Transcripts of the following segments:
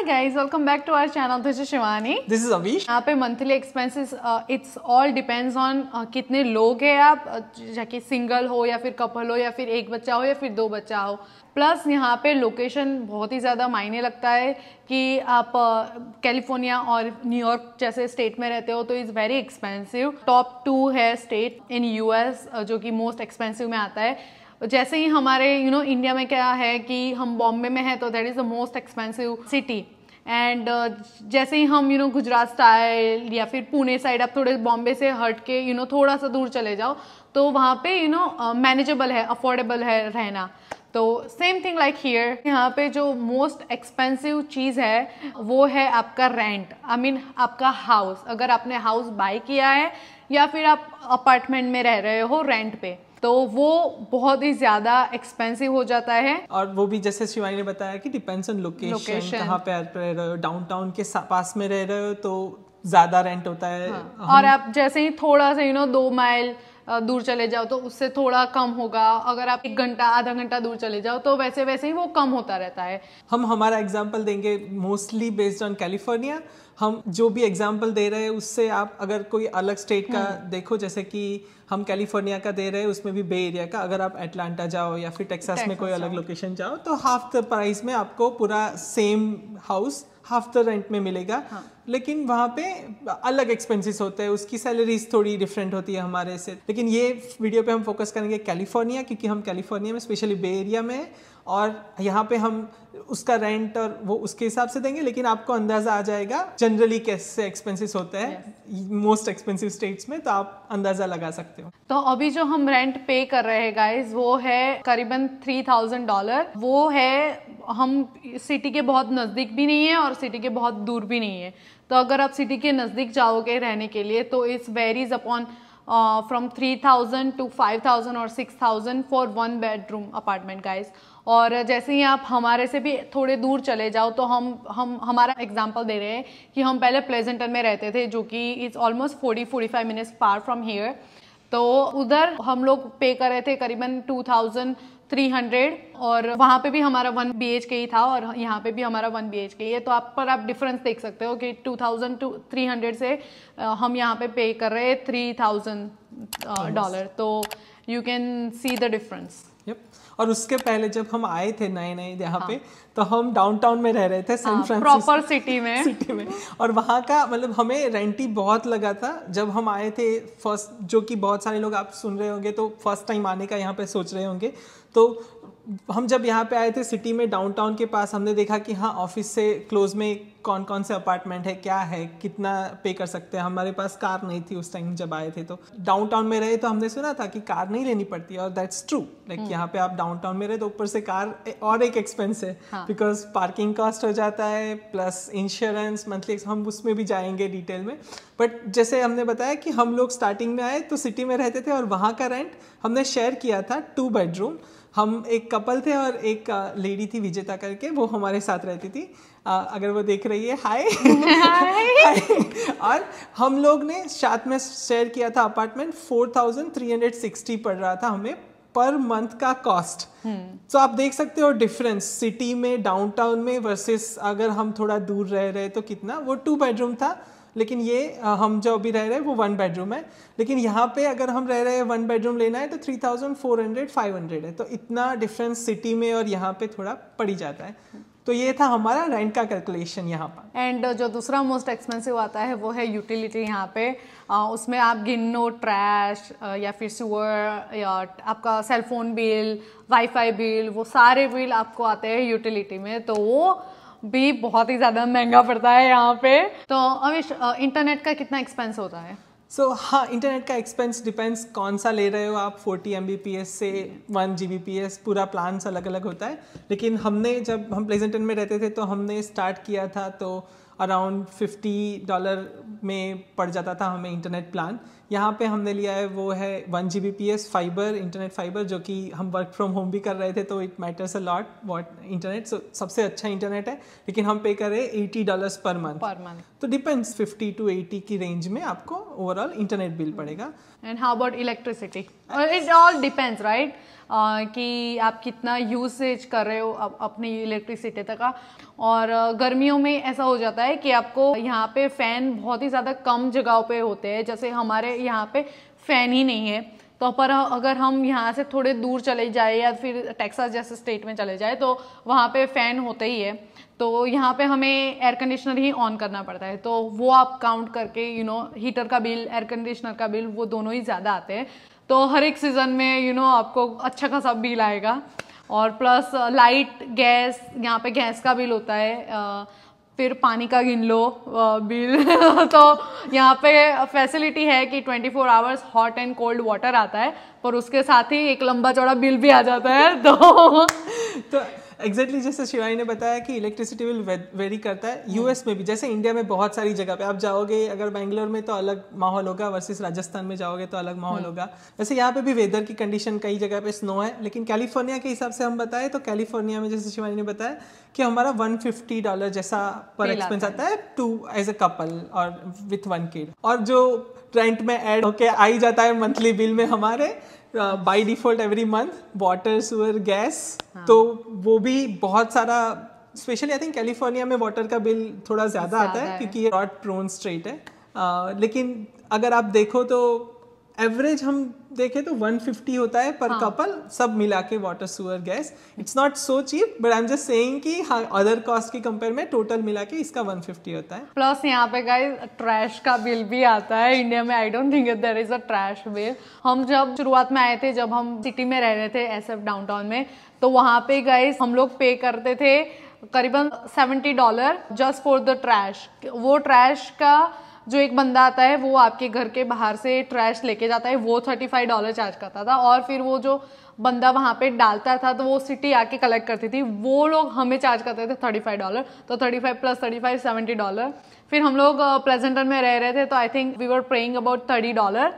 Hi guys, welcome back to our channel. This is Shivani. This is Avish. यहाँ पे monthly expenses it's all depends on कितने लोग हैं आप, जाके सिंगल हो या फिर कपल हो या फिर एक बच्चा हो या फिर दो बच्चा हो। प्लस यहाँ पे लोकेशन बहुत ही ज़्यादा मायने लगता है कि आप कैलिफोर्निया और न्यूयॉर्क जैसे स्टेट में रहते हो तो इज़ वेरी एक्सपेंसिव। टॉप 2 है स्टेट इन यूएस जो कि मोस्ट एक्सपेंसिव में आता है। जैसे ही हमारे इंडिया में क्या है कि हम बॉम्बे में है तो that is the most expensive city and जैसे ही हम गुजरात स्टाइल या फिर पुणे साइड आप थोड़े बॉम्बे से हट के थोड़ा सा दूर चले जाओ तो वहाँ पे मैनेजेबल है, अफोर्डेबल है रहना। तो सेम थिंग लाइक हियर, यहाँ पे जो मोस्ट एक्सपेंसिव चीज़ है वो है आपका रेंट। आई मीन आपका हाउस, अगर आपने हाउस बाय किया है या फिर आप अपार्टमेंट में रह रहे हो रेंट पे, तो वो बहुत ही ज़्यादा एक्सपेंसिव हो जाता है। और वो भी जैसे शिवानी ने बताया कि डिपेंड्स ऑन लोकेशन, कहाँ पे आप रह रहे हो। डाउनटाउन के पास में रह रहे हो तो ज़्यादा रेंट होता है। हाँ। और आप जैसे ही थोड़ा सा 2 माइल दूर चले जाओ तो उससे थोड़ा कम होगा। अगर आप 1 घंटा आधा घंटा दूर चले जाओ तो वैसे वैसे ही वो कम होता रहता है। हम हमारा एग्जाम्पल देंगे मोस्टली बेस्ड ऑन कैलिफोर्निया। हम जो भी एग्जाम्पल दे रहे हैं उससे आप अगर कोई अलग स्टेट का देखो, जैसे कि हम कैलिफोर्निया का दे रहे हैं उसमें भी बे एरिया का, अगर आप एटलांटा जाओ या फिर टेक्सास में कोई अलग लोकेशन जाओ तो हाफ द प्राइस में आपको पूरा same house half the rent में मिलेगा। हाँ। लेकिन वहाँ पे अलग एक्सपेंसेस होते हैं, उसकी सैलरीज थोड़ी डिफरेंट होती है हमारे से। लेकिन ये वीडियो पे हम फोकस करेंगे कैलिफोर्निया, क्योंकि हम कैलिफोर्निया में स्पेशली बे एरिया में है और यहाँ पे हम उसका रेंट और वो उसके हिसाब से देंगे। लेकिन आपको अंदाजा आ जाएगा जनरली कैसे एक्सपेंसेस होते हैं मोस्ट एक्सपेंसिव स्टेट्स में, तो आप अंदाजा लगा सकते हो। तो अभी जो हम रेंट पे कर रहे हैं गाइस वो है करीबन $3000। वो है, हम सिटी के बहुत नज़दीक भी नहीं है और सिटी के बहुत दूर भी नहीं है। तो अगर आप सिटी के नज़दीक जाओगे रहने के लिए तो it's varies upon from 3000 to 5000 और 6000 फॉर 1 bedroom अपार्टमेंट गाइस। और जैसे ही आप हमारे से भी थोड़े दूर चले जाओ तो हम हमारा एग्जांपल दे रहे हैं कि हम पहले प्लेजेंटन में रहते थे जो कि it's almost 40-45 minutes far from here. तो उधर हम लोग पे कर रहे थे करीबन 2300 और वहाँ पे भी हमारा 1 BHK ही था और यहाँ पे भी हमारा 1 BHK ही है। तो आप डिफरेंस देख सकते हो कि 2300 से हम यहाँ पे कर रहे हैं $3000। तो you can see the difference. और उसके पहले जब हम आए थे नए यहाँ पे तो हम डाउनटाउन में रह रहे थे, सैन फ्रांसिस्को प्रॉपर सिटी में और वहाँ का मतलब हमें रेंट ही बहुत लगा था जब हम आए थे फर्स्ट, जो कि बहुत सारे लोग आप सुन रहे होंगे तो फर्स्ट टाइम आने का यहाँ पे सोच रहे होंगे। तो हम जब यहाँ पे आए थे सिटी में डाउनटाउन के पास, हमने देखा कि हाँ ऑफिस से क्लोज में कौन कौन से अपार्टमेंट है, क्या है, कितना पे कर सकते हैं। हमारे पास कार नहीं थी उस टाइम जब आए थे, तो डाउनटाउन में रहे तो हमने सुना था कि कार नहीं लेनी पड़ती और दैट्स ट्रू। लाइक यहाँ पे आप डाउनटाउन में रहे तो ऊपर से कार और एक एक्सपेंस है, बिकॉज पार्किंग कॉस्ट हो जाता है प्लस इंश्योरेंस मंथली, हम उसमें भी जाएंगे डिटेल में। बट जैसे हमने बताया कि हम लोग स्टार्टिंग में आए तो सिटी में रहते थे और वहाँ का रेंट हमने शेयर किया था 2 bedroom। हम एक कपल थे और एक लेडी थी विजेता करके, वो हमारे साथ रहती थी। अगर वो देख रही है हाय और हम लोग ने साथ में शेयर किया था अपार्टमेंट। 4360 पड़ रहा था हमें पर मंथ का कॉस्ट। तो आप देख सकते हो डिफरेंस सिटी में डाउनटाउन में वर्सेस अगर हम थोड़ा दूर रह रहे तो कितना। वो 2 bedroom था, लेकिन ये हम जो अभी रह रहे हैं वो 1 bedroom है। लेकिन यहाँ पे अगर हम रह रहे हैं 1 bedroom लेना है तो 3400-500 है। तो इतना डिफरेंस सिटी में और यहाँ पे थोड़ा पड़ ही जाता है। तो ये था हमारा रेंट का कैलकुलेशन यहाँ पर। एंड जो दूसरा मोस्ट एक्सपेंसिव आता है वो है यूटिलिटी। यहाँ पे उसमें आप गिनो ट्रैश या फिर सुअर या आपका सेलफोन बिल, वाईफाई बिल, वो सारे बिल आपको आते हैं यूटिलिटी में। तो वो भी बहुत ही ज़्यादा महंगा पड़ता है यहाँ पे। तो अविश, इंटरनेट का कितना एक्सपेंस होता है? हाँ, इंटरनेट का एक्सपेंस डिपेंड्स कौन सा ले रहे हो आप। 40 Mbps से 1 Gbps पूरा प्लान्स अलग अलग होता है। लेकिन हमने जब हम प्लेजेंटन में रहते थे तो हमने स्टार्ट किया था तो अराउंड $50 में पड़ जाता था हमें इंटरनेट प्लान। यहाँ पे हमने लिया है वो है 1 Gbps फाइबर, इंटरनेट फाइबर, जो कि हम वर्क फ्रॉम होम भी कर रहे थे तो it matters a lot what internet, so सबसे अच्छा इंटरनेट है। लेकिन हम पे कर रहे हैं $80 पर मंथ, तो डिपेंड्स 50 to 80 की रेंज में आपको ओवरऑल इंटरनेट बिल पड़ेगा। And how about electricity? It all depends right, कि आप कितना यूसेज कर रहे हो अपनी इलेक्ट्रिसिटी तक का। और गर्मियों में ऐसा हो जाता है कि आपको यहाँ पे फ़ैन बहुत ही ज़्यादा कम जगहों पे होते हैं, जैसे हमारे यहाँ पे फ़ैन ही नहीं है। तो पर अगर हम यहाँ से थोड़े दूर चले जाए या फिर टेक्सास जैसे स्टेट में चले जाए तो वहाँ पे फ़ैन होते ही है, तो यहाँ पे हमें एयर कंडीशनर ही ऑन करना पड़ता है। तो वो आप काउंट करके हीटर का बिल, एयर कंडीशनर का बिल, वो दोनों ही ज़्यादा आते हैं। तो हर एक सीज़न में आपको अच्छा खासा बिल आएगा। और प्लस लाइट, गैस, यहाँ पे गैस का बिल होता है, फिर पानी का गिन लो बिल तो यहाँ पे फैसिलिटी है कि 24 hours hot and cold water आता है, पर उसके साथ ही एक लंबा चौड़ा बिल भी आ जाता है। तो एग्जैक्टली जैसे शिवानी ने बताया कि इलेक्ट्रिसिटी बिल वेरी करता है। यूएस में भी, जैसे इंडिया में बहुत सारी जगह पे आप जाओगे, अगर बेंगलोर में तो अलग माहौल होगा वर्सेस राजस्थान में जाओगे तो अलग माहौल होगा। वैसे यहाँ पे भी वेदर की कंडीशन, कई जगह पे स्नो है, लेकिन कैलिफोर्निया के हिसाब से हम बताएं तो कैलिफोर्निया में जैसे शिवानी ने बताया कि हमारा $150 जैसा पर एक्सपेंस आता है टू एज अ कपल और विथ 1 किड। और जो रेंट में ऐड होके आ ही जाता है मंथली बिल में हमारे by default every month, water, sewer, gas, तो वो भी बहुत सारा, स्पेशली आई थिंक कैलिफोर्निया में वाटर का बिल थोड़ा ज़्यादा आता है क्योंकि ये ड्रॉट प्रोन स्टेट है। लेकिन अगर आप देखो तो एवरेज हम देखें तो 150 होता है पर कपल, सब मिला के water, sewer, gas. It's not so cheap, but I am just saying कि हाँ, अदर कॉस्ट की कंपेयर में टोटल मिला के इसका 150 होता है। प्लस यहाँ पे गाइस ट्रैश का बिल भी आता है। इंडिया में I don't think there is a trash bill. हम जब शुरुआत में आए थे, जब हम सिटी में रह रहे थे SF डाउनटाउन में, तो वहाँ पे गाइस हम लोग पे करते थे करीबन $70 जस्ट फॉर द ट्रैश। वो ट्रैश का जो एक बंदा आता है वो आपके घर के बाहर से ट्रैश लेके जाता है, वो $35 चार्ज करता था। और फिर वो जो बंदा वहाँ पे डालता था तो वो सिटी आके कलेक्ट करती थी, वो लोग हमें चार्ज करते थे $35। तो 35 प्लस 35 $70। फिर हम लोग प्लेजेंटन में रह रहे थे तो I think we were paying about $30।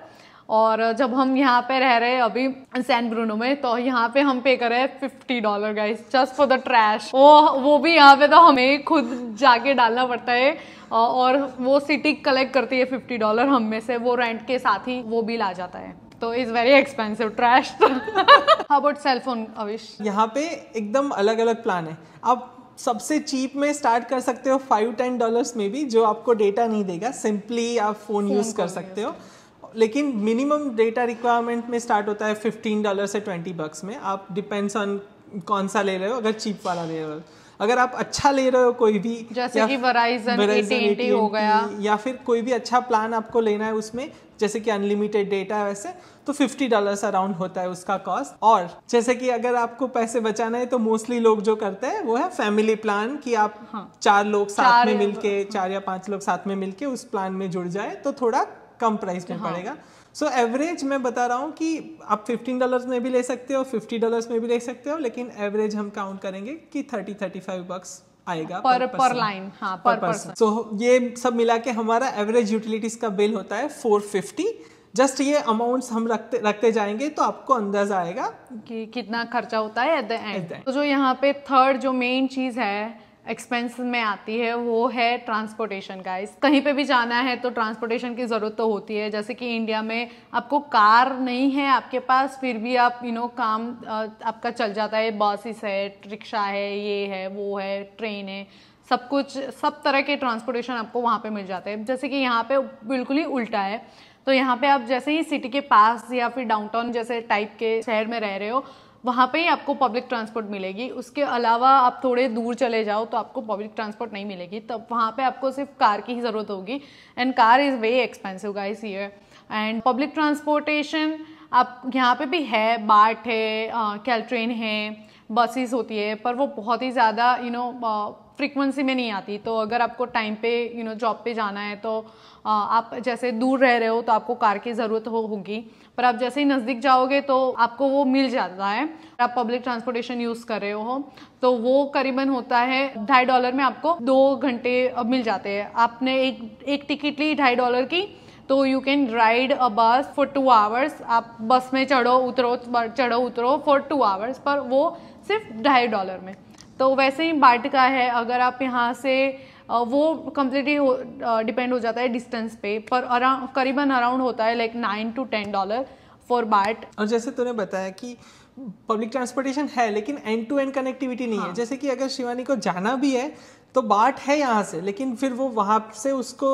और जब हम यहाँ पे रह रहे हैं अभी सैन ब्रूनो में, तो यहाँ पे हम पे कर रहे हैं $50 guys, just for the trash. वो भी यहाँ पे तो हमें खुद जाके डालना पड़ता है, और वो सिटी कलेक्ट करती है $50 हम में से, वो रेंट के साथ ही वो बिल आ जाता है। तो it's very expensive trash. How about cell phone अविश? यहाँ पे एकदम अलग अलग प्लान है। आप सबसे चीप में स्टार्ट कर सकते हो $5-10 में भी, जो आपको डेटा नहीं देगा, सिंपली आप फोन यूज कर सकते हो। लेकिन मिनिमम डेटा रिक्वायरमेंट में स्टार्ट होता है $15 से $20 में। आप डिपेंड्स ऑन कौन सा ले रहे हो, अगर चीप वाला ले रहे हो। अगर आप अच्छा ले रहे हो कोई भी, जैसे कि Verizon AT&T हो गया, या फिर कोई भी अच्छा प्लान आपको लेना है उसमें, जैसे कि अनलिमिटेड डेटा है वैसे, तो $50 अराउंड होता है उसका कॉस्ट। और जैसे कि अगर आपको पैसे बचाना है तो मोस्टली लोग जो करते हैं वो है फैमिली प्लान, कि आप 4 लोग साथ में मिलके, 4 या 5 लोग साथ में मिलके उस प्लान में जुड़ जाए तो थोड़ा कम प्राइस में पड़ेगा। सो एवरेज मैं बता रहा हूँ कि आप $15 में भी ले सकते हो, $50 में भी ले सकते हो, लेकिन एवरेज हम काउंट करेंगे कि $30-35 आएगा पर लाइन, हाँ, पर पर्सन। सो ये सब मिला के हमारा एवरेज यूटिलिटीज का बिल होता है $450। जस्ट ये अमाउंट्स हम रखते जाएंगे तो आपको अंदाजा आएगा कि कितना खर्चा होता है एट द एंड। तो जो यहाँ पे थर्ड जो मेन चीज है एक्सपेंस में आती है, वो है ट्रांसपोर्टेशन गाइस। कहीं पे भी जाना है तो ट्रांसपोर्टेशन की ज़रूरत तो होती है। जैसे कि इंडिया में आपको कार नहीं है आपके पास, फिर भी आप काम आपका चल जाता है, बसेस है, रिक्शा है, ये है, वो है, ट्रेन है, सब कुछ, सब तरह के ट्रांसपोर्टेशन आपको वहाँ पे मिल जाते हैं। जैसे कि यहाँ पे बिल्कुल ही उल्टा है। तो यहाँ पे आप जैसे ही सिटी के पास या फिर डाउनटाउन जैसे टाइप के शहर में रह रहे हो, वहाँ पे ही आपको पब्लिक ट्रांसपोर्ट मिलेगी। उसके अलावा आप थोड़े दूर चले जाओ तो आपको पब्लिक ट्रांसपोर्ट नहीं मिलेगी, तब वहाँ पे आपको सिर्फ कार की ही ज़रूरत होगी। And car is very expensive guys here. And public transportation आप यहाँ पे भी है, बार्ट है, कैलट्रेन है, बसेस होती है, पर वो बहुत ही ज़्यादा फ्रीक्वेंसी में नहीं आती। तो अगर आपको टाइम पे जॉब पे जाना है तो आप जैसे दूर रह रहे हो तो आपको कार की ज़रूरत होगी, पर आप जैसे ही नज़दीक जाओगे तो आपको वो मिल जाता है। आप पब्लिक ट्रांसपोर्टेशन यूज़ कर रहे हो तो वो करीबन होता है $2.5 में आपको 2 घंटे मिल जाते हैं। आपने एक टिकट ली $2.5 की, तो यू कैन राइड अ बस फॉर 2 आवर्स। आप बस में चढ़ो उतरो फॉर 2 आवर्स, पर वो सिर्फ $2.5 में। तो वैसे ही बाट का है, अगर आप यहाँ से वो कम्प्लीटली डिपेंड हो जाता है डिस्टेंस पे, पर करीबन अराउंड होता है लाइक $9 to $10 फॉर बाट। और जैसे तूने बताया कि पब्लिक ट्रांसपोर्टेशन है लेकिन एंड टू एंड कनेक्टिविटी नहीं है। जैसे कि अगर शिवानी को जाना भी है तो बाट है यहाँ से, लेकिन फिर वो वहां से उसको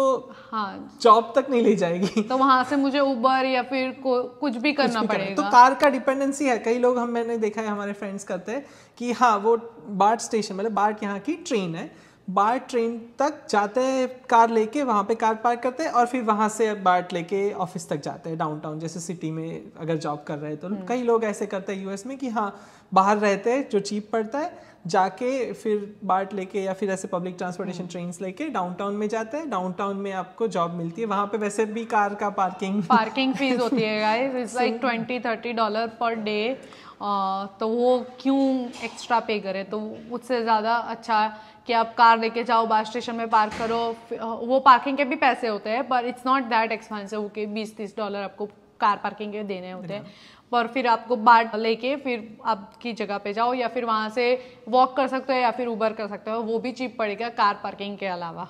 जॉब तक नहीं ले जाएगी, तो वहां से मुझे उबर या फिर कुछ भी करना पड़ेगा। तो कार का डिपेंडेंसी है। कई लोग मैंने देखा है, हमारे फ्रेंड्स करते हैं कि हाँ वो बाट स्टेशन, मतलब बाट यहाँ की ट्रेन है, बाट ट्रेन तक जाते हैं कार लेके, वहाँ पे कार पार्क करते हैं और फिर वहाँ से बाट लेके ऑफिस तक जाते हैं डाउनटाउन, जैसे सिटी में अगर जॉब कर रहे हैं तो कई लोग ऐसे करते हैं यूएस में कि हाँ बाहर रहते हैं, जो चीप पड़ता है, जाके फिर बाट लेके या फिर ऐसे पब्लिक ट्रांसपोर्टेशन ट्रेन्स लेके डाउनटाउन में जाते हैं। डाउनटाउन में आपको जॉब मिलती है, वहाँ पे वैसे भी कार का पार्किंग फीस होती है guys, it's like $20-30 per day. तो वो क्यों एक्स्ट्रा पे करे, तो उससे ज़्यादा अच्छा कि आप कार लेके जाओ, बस स्टेशन में पार्क करो। वो पार्किंग के भी पैसे होते हैं, पर इट्स नॉट दैट एक्सपेंसिव कि $20-30 आपको कार पार्किंग के देने होते हैं। पर फिर आपको बाट लेके फिर आपकी जगह पे जाओ, या फिर वहाँ से वॉक कर सकते हो या फिर उबर कर सकते हो, वो भी चीप पड़ेगा कार पार्किंग के अलावा।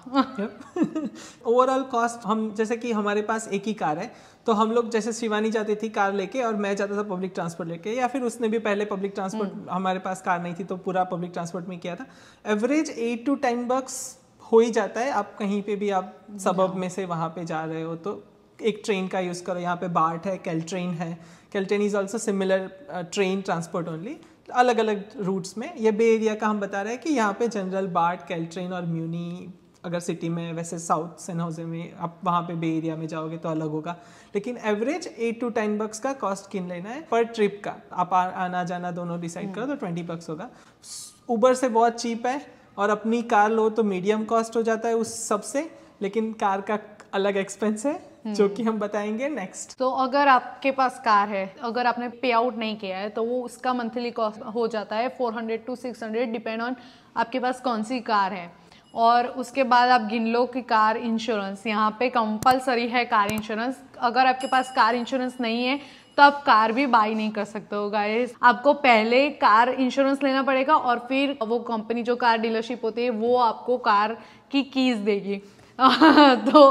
ओवरऑल कॉस्ट, हम जैसे कि हमारे पास एक ही कार है, तो हम लोग जैसे शिवानी जाती थी कार लेके और मैं जाता था पब्लिक ट्रांसपोर्ट लेके, या फिर उसने भी पहले पब्लिक ट्रांसपोर्ट, हमारे पास कार नहीं थी तो पूरा पब्लिक ट्रांसपोर्ट में किया था। एवरेज $8 to $10 हो ही जाता है। आप कहीं पे भी आप सबब में से वहाँ पे जा रहे हो तो एक ट्रेन का यूज़ करो। यहाँ पे बाट है, कैलट्रेन है, Caltrain is also similar train transport only, अलग अलग रूट्स में। ये बे एरिया का हम बता रहे हैं कि यहाँ पे जनरल, बाट, कैलट्रेन और म्यूनी अगर सिटी में, वैसे साउथ सैन होजे में आप वहाँ पे बे एरिया में जाओगे तो अलग होगा, लेकिन एवरेज $8 to $10 का कॉस्ट किन लेना है पर ट्रिप का। आप आना जाना दोनों डिसाइड करो तो $20 होगा। उबर से बहुत चीप है, और अपनी कार लो तो मीडियम कॉस्ट हो जाता है उस सबसे, लेकिन कार का अलग एक्सपेंस है जो कि हम बताएंगे नेक्स्ट। तो अगर आपके पास कार है, अगर आपने पे आउट नहीं किया है, तो वो उसका मंथली कॉस्ट हो जाता है $400 to $600, डिपेंड ऑन आपके पास कौन सी कार है। और उसके बाद आप गिन लो कि कार इंश्योरेंस यहाँ पे कंपलसरी है। कार इंश्योरेंस, अगर आपके पास कार इंश्योरेंस नहीं है तो आप कार भी बाई नहीं कर सकते हो गाइस। आपको पहले कार इंश्योरेंस लेना पड़ेगा और फिर वो कंपनी, जो कार डीलरशिप होती है, वो आपको कार की कीज देगी। तो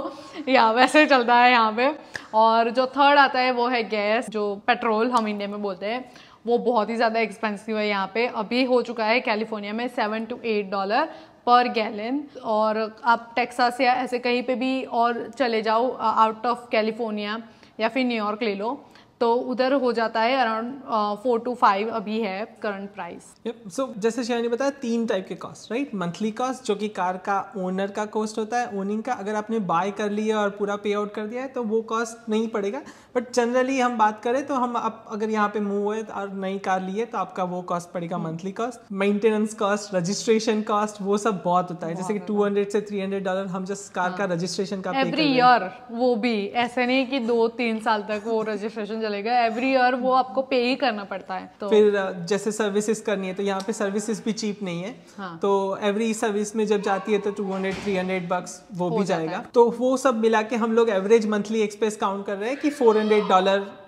या वैसे चलता है यहाँ पे। और जो थर्ड आता है वो है गैस, जो पेट्रोल हम इंडिया में बोलते हैं, वो बहुत ही ज़्यादा एक्सपेंसिव है यहाँ पे। अभी हो चुका है कैलिफोर्निया में $7 to $8 पर गैलन। और आप टेक्सास या ऐसे कहीं पे भी और चले जाओ आउट ऑफ कैलिफोर्निया या फिर न्यूयॉर्क ले लो, तो उधर हो जाता है अराउंड 4 to 5 अभी है करंट प्राइस। सो जैसे शिवानी बताया 3 टाइप के कॉस्ट, राइट। मंथली कॉस्ट जो कि कार का ओनर का कॉस्ट होता है, ओनिंग का। अगर आपने बाय कर लिया और पूरा पे आउट कर दिया है तो वो कॉस्ट नहीं पड़ेगा। बट जनरली हम बात करें तो हम आप अगर यहाँ पे मूव हुए और नई कार ली है तो आपका वो कॉस्ट पड़ेगा monthly cost. Maintenance cost, registration cost, वो सब बहुत होता है। जैसे कि $200 से $300 हम जस्ट कार का रजिस्ट्रेशन का एवरी ईयर, वो भी ऐसे नहीं कि 2-3 साल तक वो रजिस्ट्रेशन चलेगा, एवरी ईयर वो आपको पे ही करना पड़ता है। तो फिर जैसे सर्विसेज करनी है तो यहाँ पे सर्विसेज भी चीप नहीं है। तो एवरी सर्विस में जब जाती है तो $200-300 वो भी जाएगा। तो वो सब मिला के हम लोग एवरेज मंथली एक्सपेंस काउंट कर रहे हैं कि $400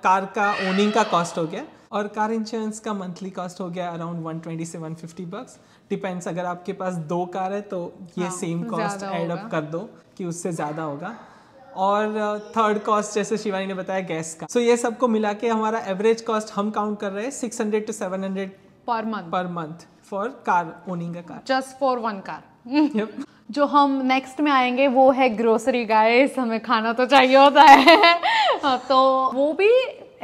कार का ओनिंग का कॉस्ट हो गया। और कार इंश्योरेंस का मंथली कॉस्ट हो गया अराउंड $120 से $150। डिपेंड्स, अगर आपके पास 2 कार है तो ये सेम कॉस्ट एड अप कर दो कि उससे ज़्यादा होगा। और थर्ड कॉस्ट जैसे शिवानी ने बताया गैस का। सो ये सबको मिला के हमारा एवरेज कॉस्ट हम काउंट कर रहे हैं $600 to $700 per month for car, owning a car, just for 1 car. जो हम नेक्स्ट में आएंगे वो है ग्रोसरी गाइस। हमें खाना तो चाहिए होता है तो वो भी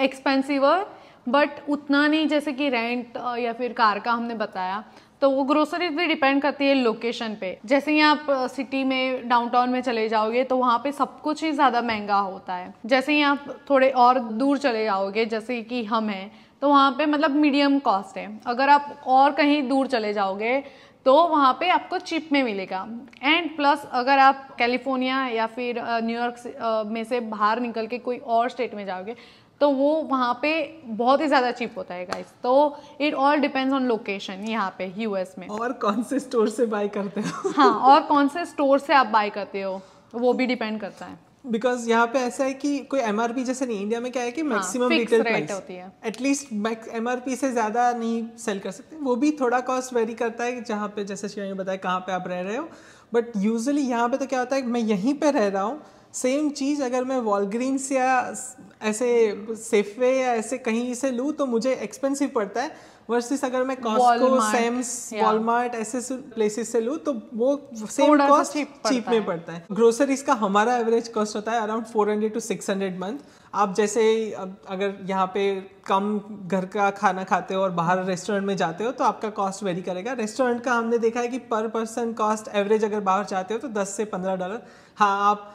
एक्सपेंसिव है, बट उतना नहीं जैसे कि रेंट या फिर कार का हमने बताया। तो वो ग्रोसरी भी डिपेंड करती है लोकेशन पे। जैसे ही आप सिटी में, डाउनटाउन में चले जाओगे तो वहाँ पे सब कुछ ही ज़्यादा महंगा होता है। जैसे ही आप थोड़े और दूर चले जाओगे, जैसे कि हम हैं, तो वहाँ पे मतलब मीडियम कॉस्ट है। अगर आप और कहीं दूर चले जाओगे तो वहाँ पे आपको चिप में मिलेगा। एंड प्लस अगर आप कैलिफोर्निया या फिर न्यूयॉर्क में से बाहर निकल के कोई और स्टेट में जाओगे तो वो वहाँ पे बहुत ही ज़्यादा चीप होता है गाइस। तो it all depends on location यहाँ पे यूएस में। और कौन से स्टोर से बाय करते हो हाँ, और कौन से स्टोर से आप बाय करते हो वो भी डिपेंड करता है। बिकॉज यहाँ पे ऐसा है कि कोई एमआरपी जैसे नहीं, इंडिया में क्या है कि मैक्सिमम रिटेल प्राइस होती है, एटलीस्ट एमआरपी से ज़्यादा नहीं सेल कर सकते। वो भी थोड़ा कॉस्ट वेरी करता है जहाँ पे, जैसे शिवानी ने बताया कहाँ पे आप रह रहे हो, बट यूजुअली यहाँ पे तो क्या होता है, मैं यहीं पे रह रहा हूँ, सेम चीज़ अगर मैं वॉलग्रीन्स या ऐसे सेफवे या ऐसे कहीं से लूँ तो मुझे एक्सपेंसिव पड़ता है, वर्सेस अगर मैं कॉस्को, सैम्स, वॉलमार्ट ऐसे प्लेसेस से लूँ तो वो सेम कॉस्ट चीप में पड़ता है। ग्रोसरीज का हमारा एवरेज कॉस्ट होता है अराउंड 400 to 600 मंथ। आप जैसे अगर यहाँ पे कम घर का खाना खाते हो और बाहर रेस्टोरेंट में जाते हो तो आपका कॉस्ट वेरी करेगा। रेस्टोरेंट का हमने देखा है कि पर पर्सन कॉस्ट एवरेज अगर बाहर जाते हो तो $10 से $15। हाँ, आप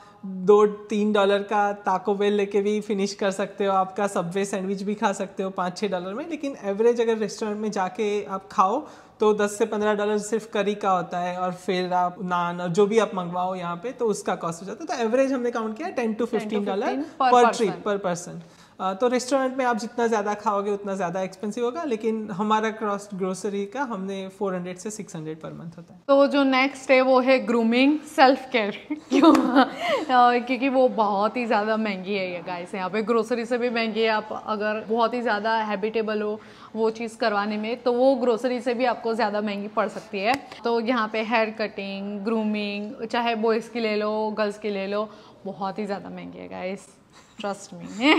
$2-3 का ताको बेल लेके भी फिनिश कर सकते हो, आपका सबवे सैंडविच भी खा सकते हो $5-6 में, लेकिन एवरेज अगर रेस्टोरेंट में जाके आप खाओ तो $10 से $15 सिर्फ करी का होता है, और फिर आप नान और जो भी आप मंगवाओ यहाँ पे तो उसका कॉस्ट हो जाता है। तो एवरेज हमने काउंट किया $10 to $15 पर ट्रिप पर पर्सन। तो रेस्टोरेंट में आप जितना ज़्यादा खाओगे उतना ज़्यादा एक्सपेंसिव होगा, लेकिन हमारा कॉस्ट ग्रोसरी का हमने 400 से 600 पर मंथ होता है। तो जो नेक्स्ट है वो है ग्रूमिंग, सेल्फ केयर। क्यों? क्योंकि वो बहुत ही ज़्यादा महंगी है ये गाइस, यहाँ पे ग्रोसरी से भी महंगी है। आप अगर बहुत ही ज़्यादा हैबिटेबल हो वो चीज़ करवाने में तो वो ग्रोसरी से भी आपको ज़्यादा महंगी पड़ सकती है। तो यहाँ पे हेयर कटिंग, ग्रूमिंग, चाहे बॉयज़ की ले लो गर्ल्स की ले लो, बहुत ही ज़्यादा महंगी है guys, trust me.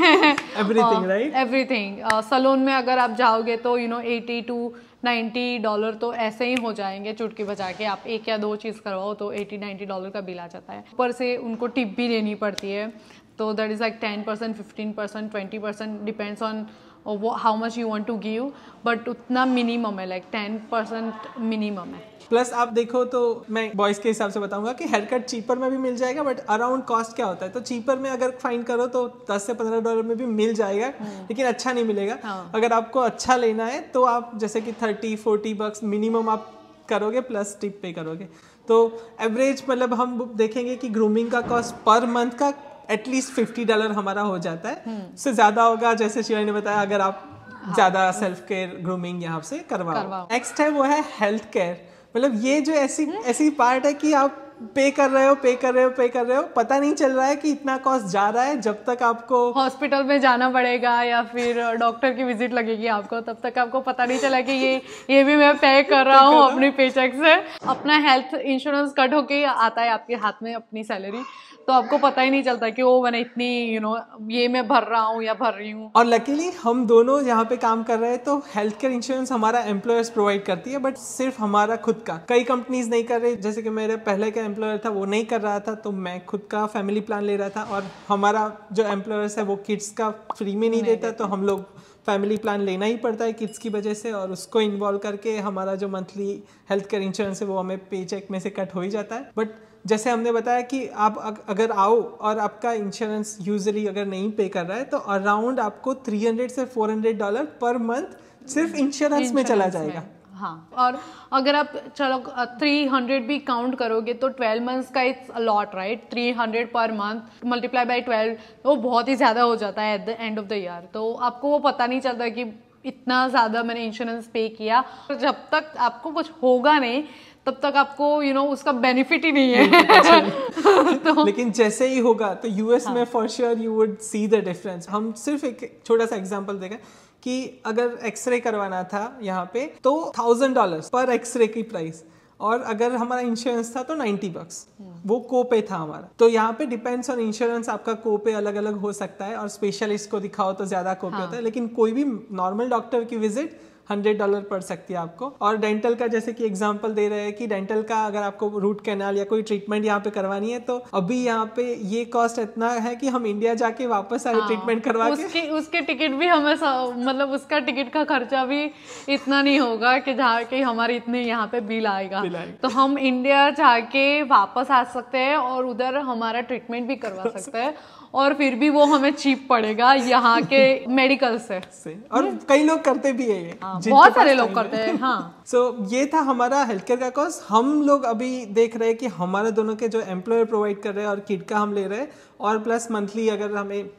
Everything right, everything. Salon में अगर आप जाओगे तो $80 to $90 तो ऐसे ही हो जाएंगे, चुटकी बजा के। आप एक या दो चीज़ करवाओ तो $80-90 का बिल आ जाता है। ऊपर से उनको टिप भी देनी पड़ती है, तो that is like 10%, 15%, 20%, depends on how much you want to give, but उतना मिनिमम है, लाइक 10% मिनिमम है। प्लस आप देखो तो मैं बॉयज़ के हिसाब से बताऊंगा कि हेयर कट चीपर में भी मिल जाएगा, बट अराउंड कॉस्ट क्या होता है, तो चीपर में अगर फाइंड करो तो $10 से $15 में भी मिल जाएगा, लेकिन अच्छा नहीं मिलेगा। अगर आपको अच्छा लेना है तो आप जैसे कि $30-40 मिनिमम आप करोगे, प्लस टिप पे करोगे। तो एवरेज मतलब हम देखेंगे कि ग्रूमिंग का कॉस्ट पर मंथ का एटलीस्ट $50 हमारा हो जाता है। उससे ज़्यादा होगा जैसे शिवानी ने बताया अगर आप ज़्यादा सेल्फ केयर ग्रूमिंग यहाँ से करवाओ। नेक्स्ट है वो है हेल्थ केयर। मतलब ये जो ऐसी पार्ट है कि आप पे कर रहे हो, पता नहीं चल रहा है कि इतना कॉस्ट जा रहा है, जब तक आपको हॉस्पिटल में जाना पड़ेगा या फिर डॉक्टर की विजिट लगेगी आपको, तब तक आपको पता नहीं चला कि ये भी मैं पे कर रहा हूँ अपनी पेचेक से। अपना हेल्थ इंश्योरेंस कट होके आता है आपके हाथ में अपनी सैलरी, तो आपको पता ही नहीं चलता कि वो मैंने इतनी ये मैं भर रहा हूँ या भर रही हूँ। और लकीली हम दोनों यहाँ पे काम कर रहे हैं तो हेल्थ केयर इंश्योरेंस हमारा एम्प्लॉयर्स प्रोवाइड करती है, बट सिर्फ हमारा खुद का। कई कंपनीज नहीं कर रही, जैसे कि मेरे पहले का एम्प्लॉयर था वो नहीं कर रहा था, तो मैं खुद का फैमिली प्लान ले रहा था, और हमारा जो एम्प्लॉयर्स है वो किड्स का फ्री में नहीं देता, तो हम लोग फैमिली प्लान लेना ही पड़ता है किड्स की वजह से, और उसको इन्वॉल्व करके हमारा जो मंथली हेल्थ केयर इंश्योरेंस है वो हमें पे चेक में से कट हो ही जाता है। बट जैसे हमने बताया कि आप अगर आओ और आपका इंश्योरेंस यूजुअली अगर नहीं पे कर रहा है तो अराउंड आपको $300 से $400 पर मंथ सिर्फ इंश्योरेंस में चला जाएगा। हाँ, और अगर आप चलो 300 भी काउंट करोगे तो 12 मंथ्स का it's a lot right. 300 per month multiply by 12 तो बहुत ही ज़्यादा हो जाता है at the end of the year. तो आपको वो पता नहीं चलता कि इतना ज़्यादा मैंने इंश्योरेंस पे किया। जब तक आपको कुछ होगा नहीं तब तक आपको उसका बेनिफिट ही नहीं है। तो लेकिन जैसे ही होगा तो यूएस में for sure you would see the difference. हम सिर्फ एक छोटा सा एग्जांपल देखें कि अगर एक्सरे करवाना था यहाँ पे तो $1000 पर एक्सरे की प्राइस, और अगर हमारा इंश्योरेंस था तो $90 वो कोपे था हमारा। तो यहाँ पे डिपेंड्स ऑन इंश्योरेंस, आपका कोपे अलग अलग हो सकता है, और स्पेशलिस्ट को दिखाओ तो ज्यादा कोपे होता है, लेकिन कोई भी नॉर्मल डॉक्टर की विजिट $100 पड़ सकती है आपको। और डेंटल का जैसे कि एग्जांपल दे रहे हैं कि डेंटल का अगर आपको रूट कैनाल या कोई ट्रीटमेंट यहाँ पे करवानी है तो अभी यहाँ पे ये कॉस्ट इतना है कि हम इंडिया जाके वापस आए ट्रीटमेंट करवा के उसके टिकट भी हमें मतलब उसका टिकट का खर्चा भी इतना नहीं होगा कि जहाँ के हमारे इतने यहाँ पे बिल आएगा। तो हम इंडिया जाके वापस आ सकते हैं और उधर हमारा ट्रीटमेंट भी करवा सकते हैं, और फिर भी वो हमें चीप पड़ेगा यहाँ के मेडिकल से। और कई लोग करते भी है ये, बहुत सारे लोग करते हैं। हाँ, सो ये था हमारा हेल्थ केयर का कॉस्ट। हम लोग अभी देख रहे हैं कि हमारे दोनों के जो एम्प्लॉयर प्रोवाइड कर रहे हैं और किट का हम ले रहे हैं, और प्लस मंथली अगर हमें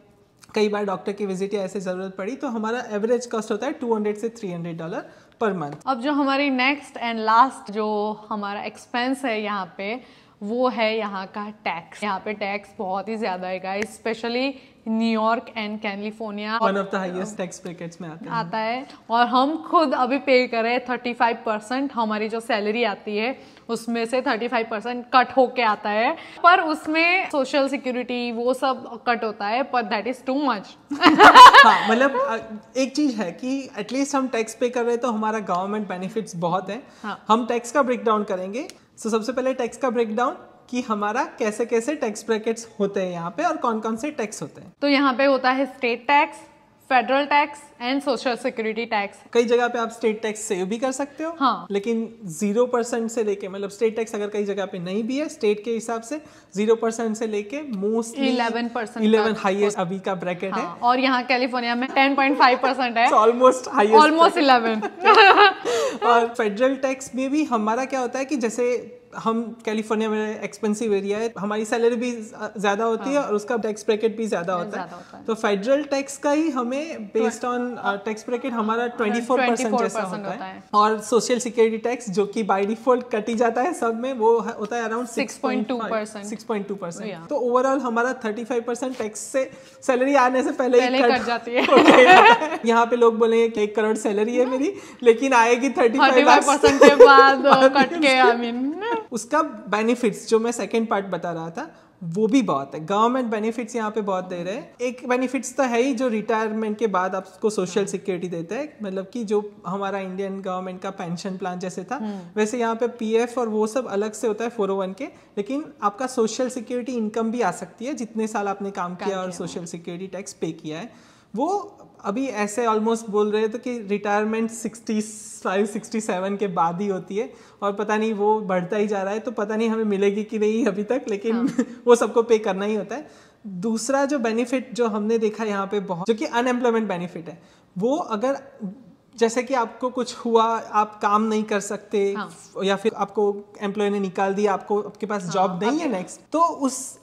कई बार डॉक्टर की विजिट या ऐसे जरूरत पड़ी तो हमारा एवरेज कॉस्ट होता है $200 से $300 पर मंथ। अब जो हमारी नेक्स्ट एंड लास्ट जो हमारा एक्सपेंस है यहाँ पे वो है यहाँ का टैक्स। यहाँ पे टैक्स बहुत ही ज्यादा है guys, specially New York and California one of the highest tax brackets में आता है। और हम खुद अभी पे कर रहे हैं 35%, हमारी जो सैलरी आती है उसमें से 35% कट होके आता है, पर उसमें सोशल सिक्योरिटी वो सब कट होता है, पर दैट इज टू मच। हाँ, मतलब एक चीज है कि एटलीस्ट हम टैक्स पे कर रहे हैं तो हमारा गवर्नमेंट बेनिफिट्स बहुत है। हाँ। हम टैक्स का ब्रेक डाउन करेंगे। सबसे पहले टैक्स का ब्रेक डाउन कि हमारा कैसे कैसे टैक्स ब्रैकेट्स होते हैं यहाँ पे और कौन कौन से टैक्स होते हैं। तो यहाँ पे होता है state tax, federal tax and social security tax. कई जगह पे आप स्टेट टैक्स सेव भी कर सकते हो। हाँ। लेकिन 0% से लेके, मतलब स्टेट टैक्स अगर कई जगह पे नहीं भी है स्टेट के हिसाब से 0% से लेके मोस्टली 11 हाईएस्ट अभी का ब्रैकेट है। और यहाँ कैलिफोर्निया में 10.5% है, ऑलमोस्ट हाईएस्ट, ऑलमोस्ट 11। और फेडरल टैक्स में भी हमारा क्या होता है कि जैसे हम कैलिफोर्निया में एक्सपेंसिव एरिया है, हमारी सैलरी भी ज्यादा होती है और उसका टैक्स ब्रैकेट भी ज्यादा होता है। तो फेडरल टैक्स का ही हमें बेस्ड ऑन टैक्स ब्रैकेट हमारा 24% जैसा होता है। और सोशल सिक्योरिटी टैक्स जो कि बाय डिफॉल्ट कटी जाता है सब में, वो होता है अराउंड 6.2%। तो ओवरऑल हमारा 35% टैक्स से सैलरी आने से पहले ही कट जाती है। यहाँ पे लोग बोलेंगे कि 1 करोड़ सैलरी है मेरी, लेकिन आएगी 35% के बाद कट के। आई मीन उसका बेनिफिट्स जो मैं सेकंड पार्ट बता रहा था वो भी बहुत है। गवर्नमेंट बेनिफिट्स यहाँ पे बहुत दे रहे हैं। एक बेनिफिट्स तो है ही जो रिटायरमेंट के बाद आपको सोशल सिक्योरिटी देता है, मतलब कि जो हमारा इंडियन गवर्नमेंट का पेंशन प्लान जैसे था वैसे यहाँ पे पीएफ और वो सब अलग से होता है 401 के, लेकिन आपका सोशल सिक्योरिटी इनकम भी आ सकती है जितने साल आपने काम किया और सोशल सिक्योरिटी टैक्स पे किया है। वो अभी ऐसे ऑलमोस्ट बोल रहे थे कि रिटायरमेंट 65-67 के बाद ही होती है, और पता नहीं वो बढ़ता ही जा रहा है, तो पता नहीं हमें मिलेगी कि नहीं अभी तक, लेकिन हाँ। वो सबको पे करना ही होता है। दूसरा जो बेनिफिट जो हमने देखा यहाँ पे बहुत, जो कि अनएम्प्लॉयमेंट बेनिफिट है, वो अगर जैसे कि आपको कुछ हुआ, आप काम नहीं कर सकते, हाँ। या फिर आपको एम्प्लॉय ने निकाल दिया, आपके पास जॉब नहीं है नेक्स्ट, तो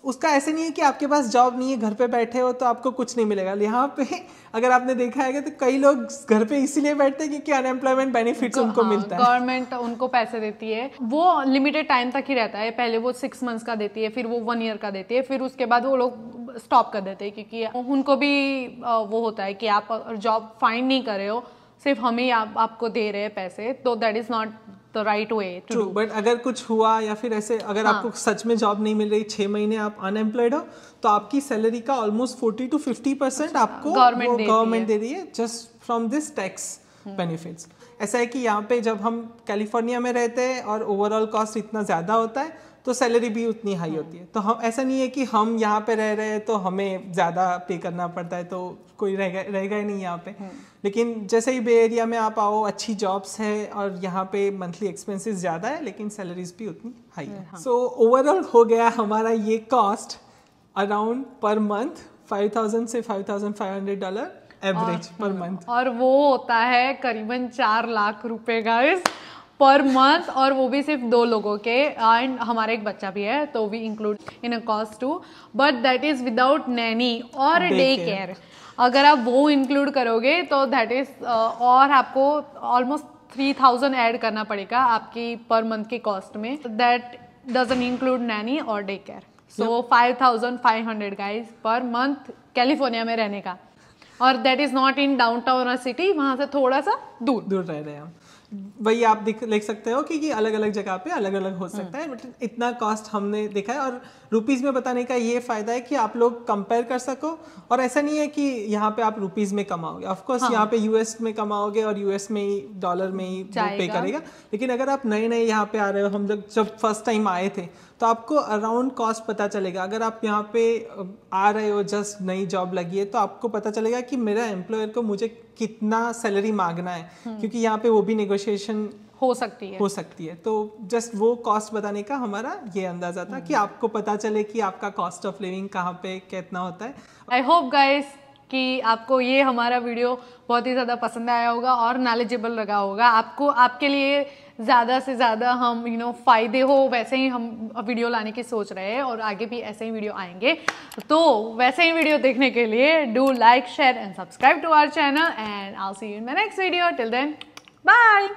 उसका ऐसे नहीं है कि आपके पास जॉब नहीं है, घर पे बैठे हो तो आपको कुछ नहीं मिलेगा। यहाँ पे अगर आपने देखा है तो कई लोग घर पे इसीलिए बैठते हैं क्योंकि अनएम्प्लॉयमेंट बेनिफिट्स उनको मिलता है, गवर्नमेंट उनको पैसे देती है। वो लिमिटेड टाइम तक ही रहता है, पहले वो 6 मंथ्स का देती है, फिर वो 1 ईयर का देती है, फिर उसके बाद वो लोग स्टॉप कर देते हैं क्योंकि उनको भी वो होता है कि आप जॉब फाइंड नहीं कर रहे हो, सिर्फ हम ही आपको दे रहे हैं पैसे, तो that is not the right way to do. But अगर कुछ हुआ या फिर ऐसे अगर आपको सच में जॉब नहीं मिल रही, 6 महीने आप अनएम्प्लॉयड हो, तो आपकी सैलरी का ऑलमोस्ट 40-50% आपको गवर्नमेंट दे रही है just from this tax benefits. ऐसा है कि यहाँ पे जब हम कैलिफोर्निया में रहते हैं और ओवरऑल कॉस्ट इतना ज़्यादा होता है तो सैलरी भी उतनी हाई होती है, तो हम ऐसा नहीं है कि हम यहाँ पे रह रहे हैं तो हमें ज़्यादा पे करना पड़ता है, तो कोई रहेगा ही नहीं यहाँ पे। लेकिन जैसे ही बे एरिया में आप आओ, अच्छी जॉब्स है और यहाँ पे मंथली एक्सपेंसेस ज़्यादा है लेकिन सैलरीज भी उतनी हाई है। सो ओवरऑल हो गया हमारा ये कॉस्ट अराउंड पर मंथ $5,000 से $5,500 एवरेज पर मंथ, और वो होता है करीबन 4 लाख रुपए गाइस पर मंथ, और वो भी सिर्फ 2 लोगों के, एंड हमारा एक बच्चा भी है तो we include in a cost too, but that is without nanny और डे केयर। अगर आप वो इंक्लूड करोगे तो दैट इज और आपको ऑलमोस्ट 3,000 ऐड करना पड़ेगा आपकी पर मंथ की कॉस्ट में, दैट डजंट इंक्लूड नैनी और डे केयर। सो 5,500 गाइस पर मंथ कैलिफोर्निया में रहने का, और that is not in downtown city, वहां से थोड़ा सा दूर रह रहे हैं हम। वही आप देख सकते हो कि अलग अलग जगह पे अलग अलग हो सकता है, बट इतना कॉस्ट हमने देखा है। और रुपीस में बताने का ये फायदा है कि आप लोग कंपेयर कर सको, और ऐसा नहीं है कि यहाँ पे आप रुपीस में कमाओगे, ऑफ कोर्स यहाँ पे यूएस में कमाओगे और यूएस में ही डॉलर में ही पे करेगा, लेकिन अगर आप नए यहाँ पे आ रहे हो, हम लोग जब फर्स्ट टाइम आए थे तो आपको अराउंड कॉस्ट पता चलेगा। अगर आप यहाँ पे आ रहे हो, जस्ट नई जॉब लगी है, तो आपको पता चलेगा कि मेरा एम्प्लॉयर को मुझे कितना सैलरी मांगना है, क्योंकि यहाँ पे वो भी नेगोशिएशन हो सकती है। तो जस्ट वो कॉस्ट बताने का हमारा ये अंदाजा था कि आपको पता चले कि आपका कॉस्ट ऑफ लिविंग कहाँ पे कितना होता है। आई होप गाइस कि आपको ये हमारा वीडियो बहुत ही ज़्यादा पसंद आया होगा और नॉलेजेबल लगा होगा। आपके लिए ज़्यादा से ज़्यादा हम फ़ायदे हो वैसे ही हम वीडियो लाने की सोच रहे हैं, और आगे भी ऐसे ही वीडियो आएंगे। तो वैसे ही वीडियो देखने के लिए do like, share and subscribe to our channel, and I will see you in my next video. Till then, bye.